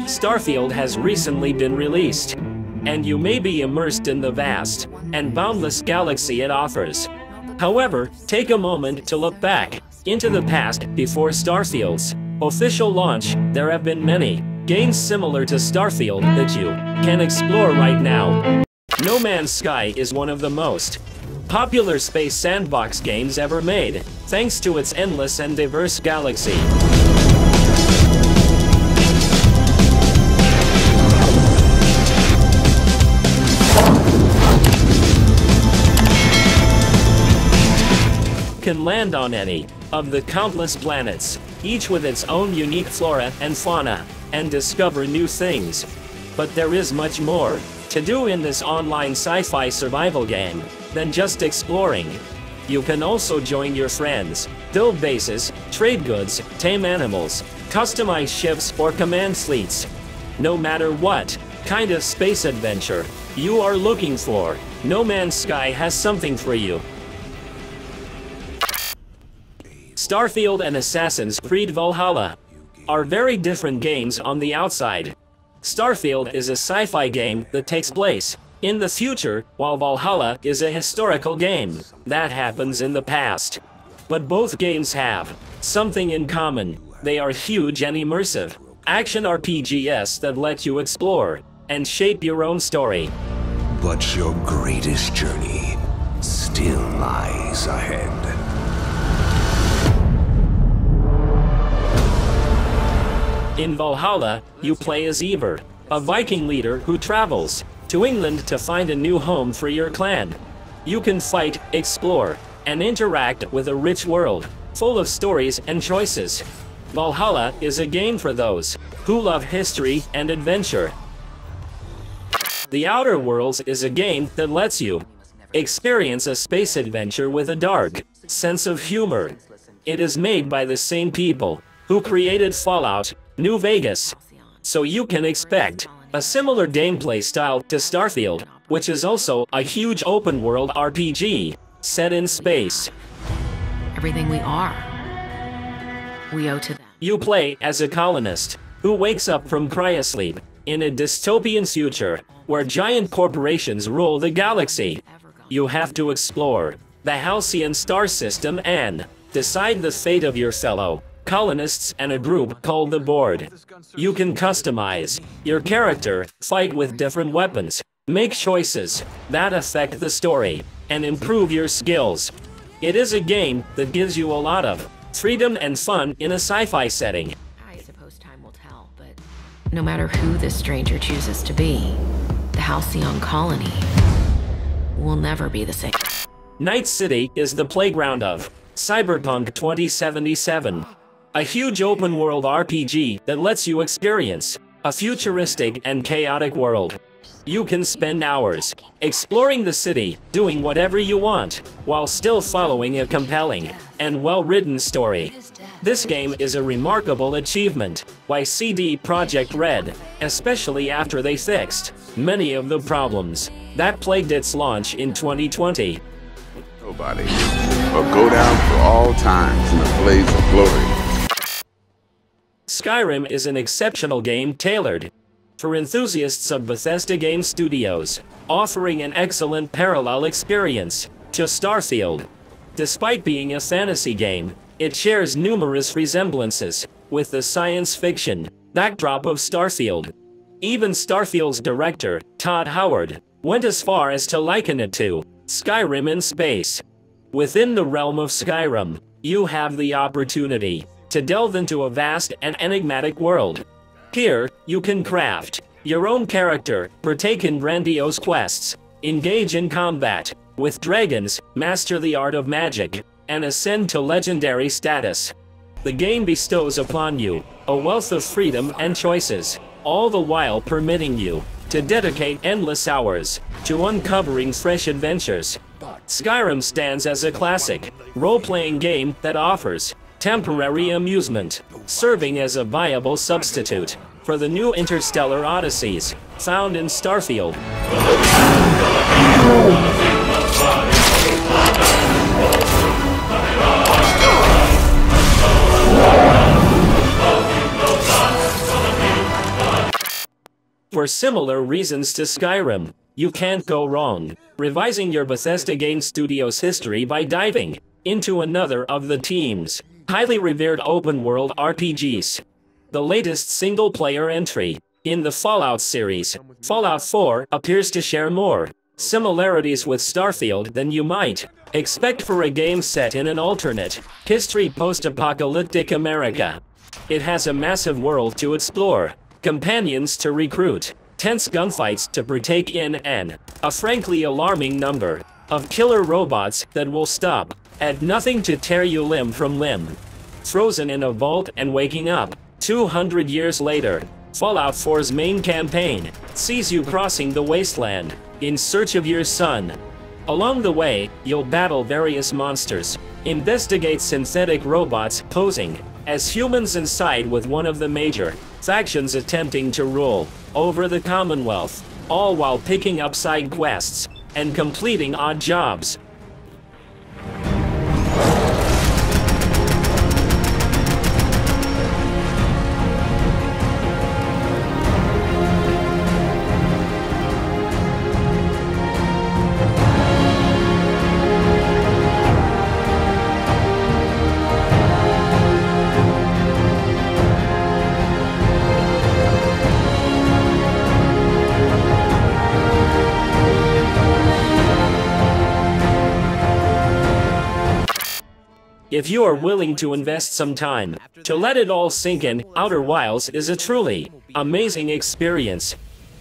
Starfield has recently been released, and you may be immersed in the vast and boundless galaxy it offers. However, take a moment to look back into the past before Starfield's official launch. There have been many games similar to Starfield that you can explore right now. No Man's Sky is one of the most popular space sandbox games ever made, thanks to its endless and diverse galaxy. Can land on any of the countless planets, each with its own unique flora and fauna, and discover new things. But there is much more to do in this online sci-fi survival game than just exploring. You can also join your friends, build bases, trade goods, tame animals, customize ships or command fleets. No matter what kind of space adventure you are looking for, No Man's Sky has something for you. Starfield and Assassin's Creed Valhalla are very different games on the outside. Starfield is a sci-fi game that takes place in the future, while Valhalla is a historical game that happens in the past. But both games have something in common. They are huge and immersive action RPGs that let you explore and shape your own story. But your greatest journey still lies ahead. In Valhalla, you play as Eivor, a Viking leader who travels to England to find a new home for your clan. You can fight, explore, and interact with a rich world, full of stories and choices. Valhalla is a game for those who love history and adventure. The Outer Worlds is a game that lets you experience a space adventure with a dark sense of humor. It is made by the same people who created Fallout New Vegas, so you can expect a similar gameplay style to Starfield, which is also a huge open-world RPG set in space. Everything we are, we owe to them. You play as a colonist who wakes up from cryosleep in a dystopian future where giant corporations rule the galaxy. You have to explore the Halcyon star system and decide the fate of your fellow colonists and a group called the Board. You can customize your character, fight with different weapons, make choices that affect the story, and improve your skills. It is a game that gives you a lot of freedom and fun in a sci-fi setting. I suppose time will tell, but no matter who this stranger chooses to be, the Halcyon colony will never be the same. Night City is the playground of Cyberpunk 2077. A huge open-world RPG that lets you experience a futuristic and chaotic world. You can spend hours exploring the city, doing whatever you want, while still following a compelling and well-written story. This game is a remarkable achievement by CD Projekt Red, especially after they fixed many of the problems that plagued its launch in 2020. Nobody, or go down for all times in a blaze of glory. Skyrim is an exceptional game tailored for enthusiasts of Bethesda Game Studios, offering an excellent parallel experience to Starfield. Despite being a fantasy game, it shares numerous resemblances with the science fiction backdrop of Starfield. Even Starfield's director, Todd Howard, went as far as to liken it to Skyrim in space. Within the realm of Skyrim, you have the opportunity to delve into a vast and enigmatic world. Here, you can craft your own character, partake in grandiose quests, engage in combat with dragons, master the art of magic, and ascend to legendary status. The game bestows upon you a wealth of freedom and choices, all the while permitting you to dedicate endless hours to uncovering fresh adventures. Skyrim stands as a classic role-playing game that offers temporary amusement, serving as a viable substitute for the new interstellar odysseys found in Starfield. For similar reasons to Skyrim, you can't go wrong revising your Bethesda Game Studios history by diving into another of the team's highly revered open-world RPGs. The latest single-player entry in the Fallout series, Fallout 4 appears to share more similarities with Starfield than you might expect for a game set in an alternate history post-apocalyptic America. It has a massive world to explore, companions to recruit, tense gunfights to partake in, and a frankly alarming number of killer robots that will stop at nothing to tear you limb from limb. Frozen in a vault and waking up 200 years later, Fallout 4's main campaign sees you crossing the wasteland in search of your son. Along the way, you'll battle various monsters, investigate synthetic robots posing as humans, and side with one of the major factions attempting to rule over the Commonwealth, all while picking up side quests and completing odd jobs. If you are willing to invest some time to let it all sink in, Outer Wilds is a truly amazing experience.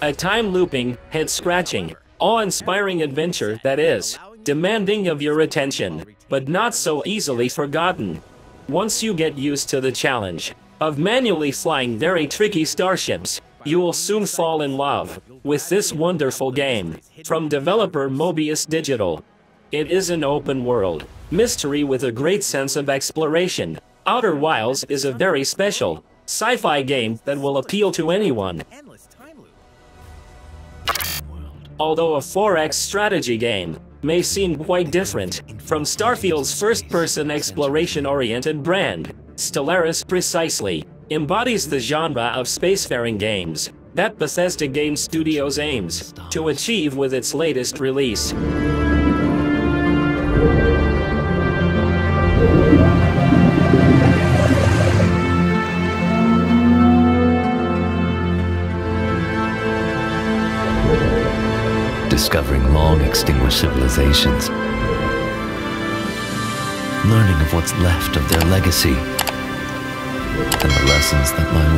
A time-looping, head-scratching, awe-inspiring adventure that is demanding of your attention, but not so easily forgotten. Once you get used to the challenge of manually flying very tricky starships, you will soon fall in love with this wonderful game. From developer Mobius Digital. It is an open-world mystery with a great sense of exploration. Outer Wilds is a very special sci-fi game that will appeal to anyone. Although a 4X strategy game may seem quite different from Starfield's first-person exploration-oriented brand, Stellaris precisely embodies the genre of spacefaring games that Bethesda Game Studios aims to achieve with its latest release. Discovering long-extinguished civilizations, learning of what's left of their legacy, and the lessons that lie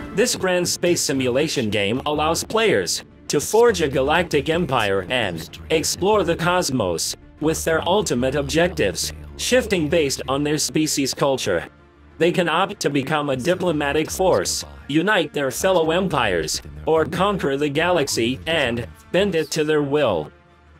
within. This grand space simulation game allows players to forge a galactic empire and explore the cosmos, with their ultimate objectives shifting based on their species' culture. They can opt to become a diplomatic force, unite their fellow empires, or conquer the galaxy and bend it to their will.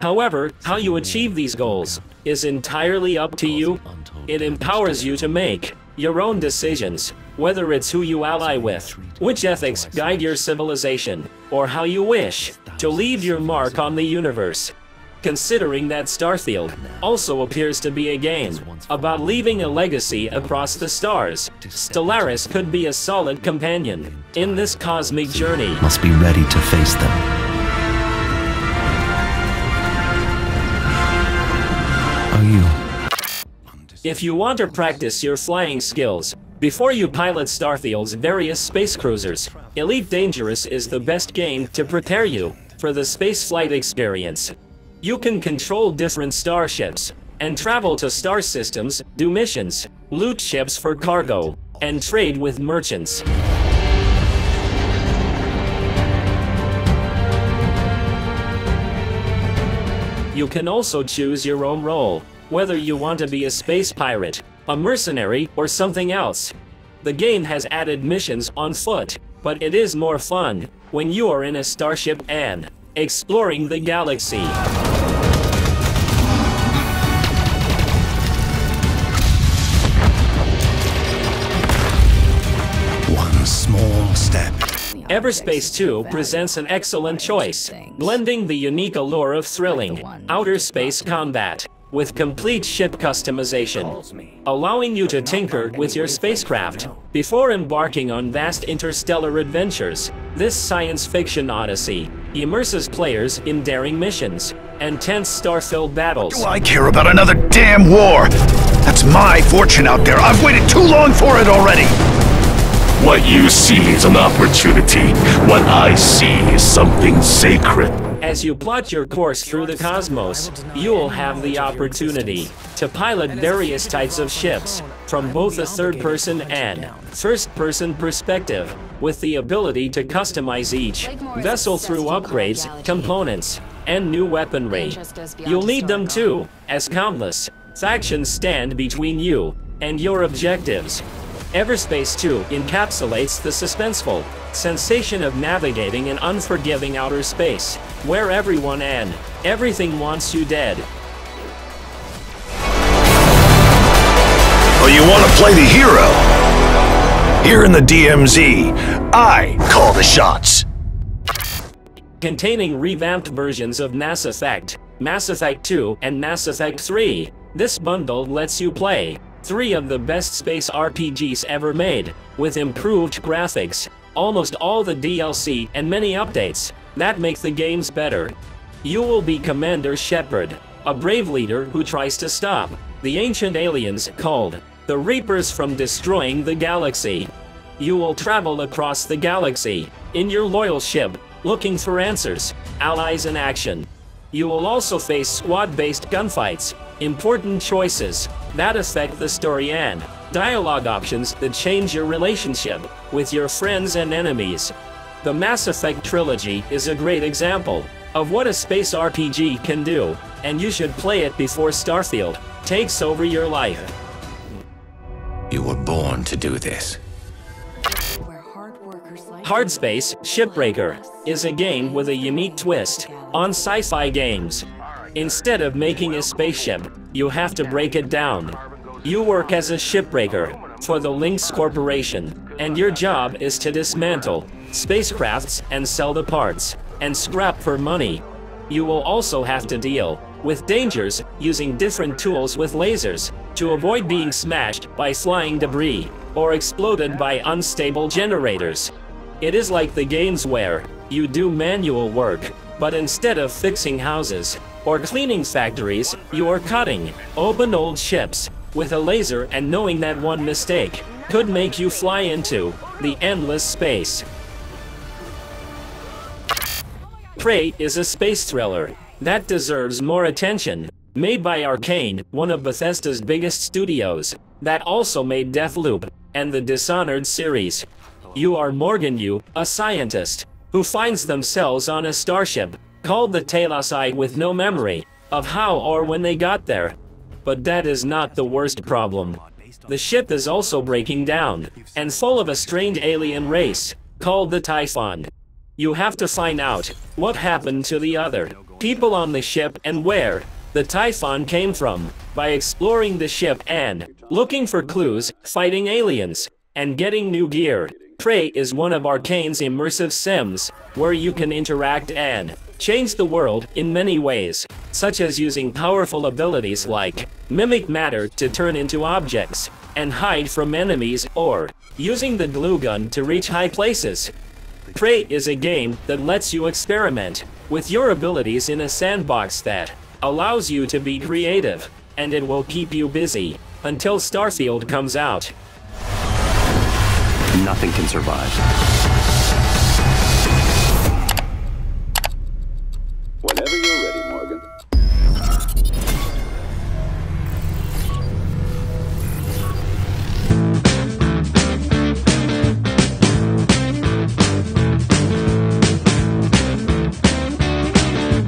However, how you achieve these goals is entirely up to you. It empowers you to make your own decisions, whether it's who you ally with, which ethics guide your civilization, or how you wish to leave your mark on the universe. Considering that Starfield also appears to be a game about leaving a legacy across the stars, Stellaris could be a solid companion in this cosmic journey. Must be ready to face them. Are you? If you want to practice your flying skills before you pilot Starfield's various space cruisers, Elite Dangerous is the best game to prepare you for the spaceflight experience. You can control different starships and travel to star systems, do missions, loot ships for cargo, and trade with merchants. You can also choose your own role, whether you want to be a space pirate, a mercenary, or something else. The game has added missions on foot, but it is more fun when you are in a starship and exploring the galaxy. One small step. Everspace 2 presents an excellent choice, blending the unique allure of thrilling outer space combat with complete ship customization, allowing you to tinker with your spacecraft before embarking on vast interstellar adventures. This science fiction odyssey immerses players in daring missions and tense star-filled battles. Do I care about another damn war? That's my fortune out there. I've waited too long for it already. What you see is an opportunity. What I see is something sacred. As you plot your course through the cosmos, you'll have the opportunity to pilot various types of ships from both a third-person and first-person perspective, with the ability to customize each vessel through upgrades, components, and new weaponry. You'll need them too, as countless factions stand between you and your objectives. Everspace 2 encapsulates the suspenseful sensation of navigating an unforgiving outer space, where everyone and everything wants you dead. Oh, you want to play the hero? Here in the DMZ, I call the shots. Containing revamped versions of Mass Effect 2, and Mass Effect 3, this bundle lets you play 3 of the best space RPGs ever made, with improved graphics, almost all the DLC, and many updates that make the games better. You will be Commander Shepard, a brave leader who tries to stop the ancient aliens called the Reapers from destroying the galaxy. You will travel across the galaxy in your loyal ship, looking for answers, allies, and action. You will also face squad-based gunfights, important choices that affect the story, and dialogue options that change your relationship with your friends and enemies. The Mass Effect trilogy is a great example of what a space RPG can do, and you should play it before Starfield takes over your life. You were born to do this. Hardspace, Shipbreaker, is a game with a unique twist on sci-fi games. Instead of making a spaceship, you have to break it down. You work as a shipbreaker for the Lynx Corporation, and your job is to dismantle spacecrafts and sell the parts, and scrap for money. You will also have to deal with dangers using different tools with lasers to avoid being smashed by flying debris or exploded by unstable generators. It is like the games where you do manual work, but instead of fixing houses or cleaning factories, you are cutting open old ships with a laser, and knowing that one mistake could make you fly into the endless space. Prey is a space thriller that deserves more attention. Made by Arcane, one of Bethesda's biggest studios, that also made Deathloop and the Dishonored series. You are Morgan Yu, a scientist who finds themselves on a starship called the Telos with no memory of how or when they got there. But that is not the worst problem. The ship is also breaking down and full of a strange alien race called the Typhon. You have to find out what happened to the other people on the ship and where the Typhon came from by exploring the ship and looking for clues, fighting aliens, and getting new gear. Prey is one of Arcane's immersive sims, where you can interact and change the world in many ways, such as using powerful abilities like mimic matter to turn into objects and hide from enemies, or using the glue gun to reach high places. Prey is a game that lets you experiment with your abilities in a sandbox that allows you to be creative, and it will keep you busy until Starfield comes out. Nothing can survive.